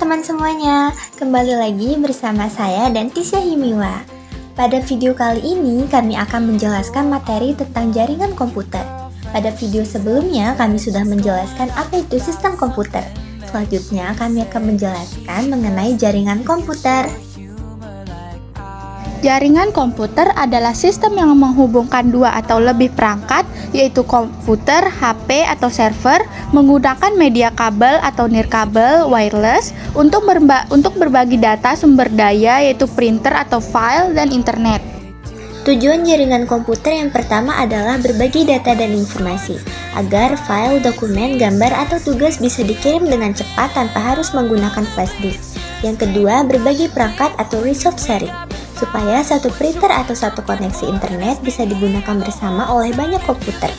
teman-teman semuanya, kembali lagi bersama saya dan Tisha Himiwa. Pada video kali ini kami akan menjelaskan materi tentang jaringan komputer. Pada video sebelumnya kami sudah menjelaskan apa itu sistem komputer. Selanjutnya kami akan menjelaskan mengenai jaringan komputer. Jaringan komputer adalah sistem yang menghubungkan dua atau lebih perangkat, yaitu komputer, HP, atau server, menggunakan media kabel atau nirkabel wireless untuk berbagi data sumber daya, yaitu printer atau file, dan internet. Tujuan jaringan komputer yang pertama adalah berbagi data dan informasi, agar file, dokumen, gambar, atau tugas bisa dikirim dengan cepat tanpa harus menggunakan flash disk. Yang kedua, berbagi perangkat atau resource sharing, supaya satu printer atau satu koneksi internet bisa digunakan bersama oleh banyak komputer.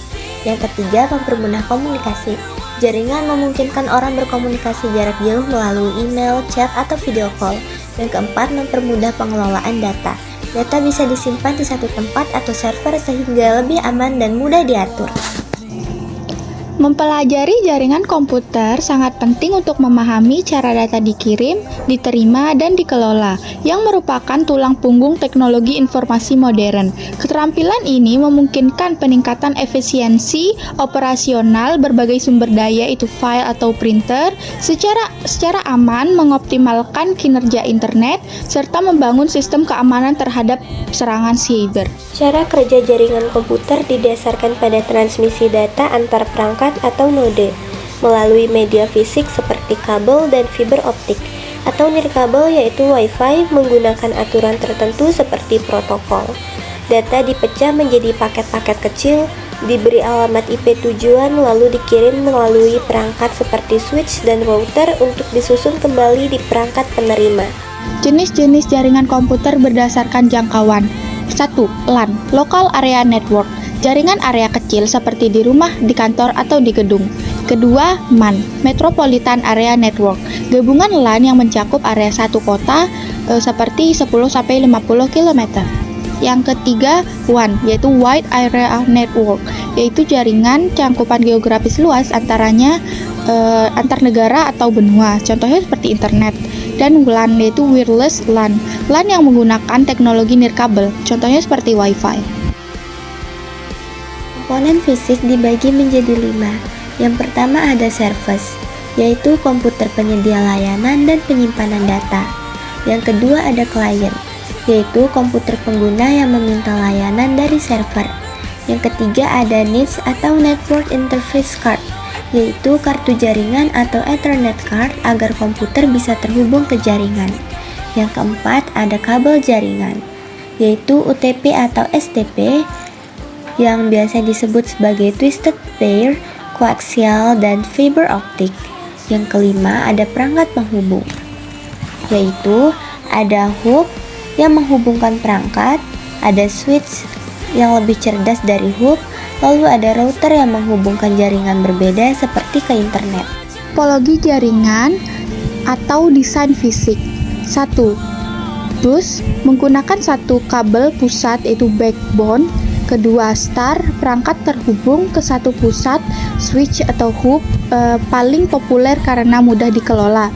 Yang ketiga, mempermudah komunikasi. Jaringan memungkinkan orang berkomunikasi jarak jauh melalui email, chat, atau video call. Yang keempat, mempermudah pengelolaan data. Data bisa disimpan di satu tempat atau server sehingga lebih aman dan mudah diatur. Mempelajari jaringan komputer sangat penting untuk memahami cara data dikirim, diterima, dan dikelola, yang merupakan tulang punggung teknologi informasi modern. Keterampilan ini memungkinkan peningkatan efisiensi operasional berbagai sumber daya, itu file atau printer, secara aman, mengoptimalkan kinerja internet, serta membangun sistem keamanan terhadap serangan cyber. Cara kerja jaringan komputer didasarkan pada transmisi data antar perangkat atau node melalui media fisik seperti kabel dan fiber optik, atau nirkabel yaitu Wi-Fi menggunakan aturan tertentu seperti protokol. Data dipecah menjadi paket-paket kecil, diberi alamat IP tujuan, lalu dikirim melalui perangkat seperti switch dan router untuk disusun kembali di perangkat penerima. Jenis-jenis jaringan komputer berdasarkan jangkauan. 1. LAN, Local Area Network, jaringan area kecil seperti di rumah, di kantor, atau di gedung. Kedua, MAN, Metropolitan Area Network, gabungan LAN yang mencakup area satu kota seperti 10-50 km. Yang ketiga, WAN, yaitu Wide Area Network, yaitu jaringan cangkupan geografis luas antar negara atau benua, contohnya seperti internet. Dan WLAN, yaitu Wireless LAN, LAN yang menggunakan teknologi nirkabel, contohnya seperti Wi-Fi. Komponen fisik dibagi menjadi 5. Yang pertama ada service, yaitu komputer penyedia layanan dan penyimpanan data. Yang kedua ada client, yaitu komputer pengguna yang meminta layanan dari server. Yang ketiga ada NIC atau Network Interface Card, yaitu kartu jaringan atau Ethernet card agar komputer bisa terhubung ke jaringan. Yang keempat ada kabel jaringan, yaitu UTP atau STP yang biasa disebut sebagai Twisted Pair, Koaksial, dan Fiber Optic. Yang kelima ada perangkat penghubung, yaitu ada hub yang menghubungkan perangkat, ada switch yang lebih cerdas dari hub, lalu ada router yang menghubungkan jaringan berbeda seperti ke internet. Topologi jaringan atau desain fisik. 1. Bus menggunakan satu kabel pusat yaitu backbone. Kedua, star, perangkat terhubung ke satu pusat, switch atau hub, paling populer karena mudah dikelola.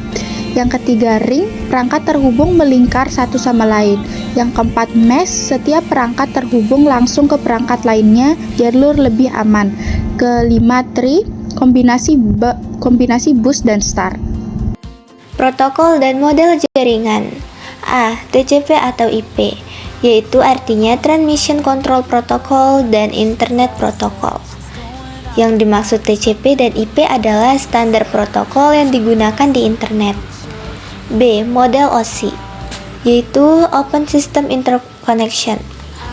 Yang ketiga, ring, perangkat terhubung melingkar satu sama lain. Yang keempat, mesh, setiap perangkat terhubung langsung ke perangkat lainnya, jalur lebih aman. Kelima, tree, kombinasi bus dan star. Protokol dan model jaringan. A. TCP atau IP, yaitu artinya Transmission Control Protocol dan Internet Protocol. Yang dimaksud TCP dan IP adalah standar protokol yang digunakan di internet. B. Model OSI, yaitu Open System Interconnection,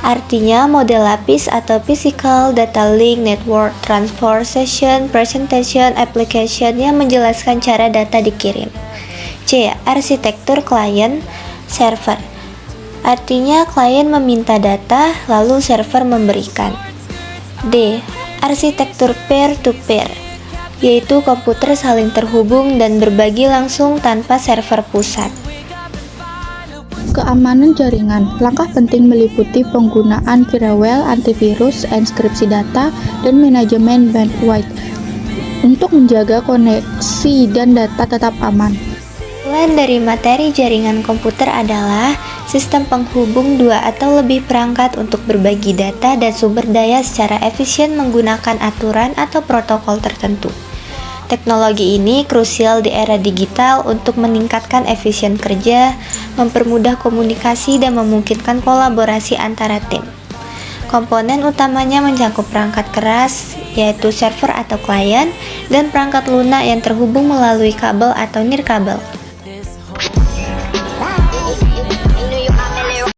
artinya model lapis atau Physical Data Link Network Transport Session Presentation Application yang menjelaskan cara data dikirim. C. Arsitektur Client Server, artinya klien meminta data lalu server memberikan. D. Arsitektur Peer-to-Peer, yaitu komputer saling terhubung dan berbagi langsung tanpa server pusat. Keamanan jaringan. Langkah penting meliputi penggunaan firewall, antivirus, enkripsi data, dan manajemen bandwidth untuk menjaga koneksi dan data tetap aman. Plan dari materi jaringan komputer adalah sistem penghubung dua atau lebih perangkat untuk berbagi data dan sumber daya secara efisien menggunakan aturan atau protokol tertentu. Teknologi ini krusial di era digital untuk meningkatkan efisien kerja, mempermudah komunikasi, dan memungkinkan kolaborasi antara tim. Komponen utamanya mencakup perangkat keras, yaitu server atau klien, dan perangkat lunak yang terhubung melalui kabel atau nirkabel.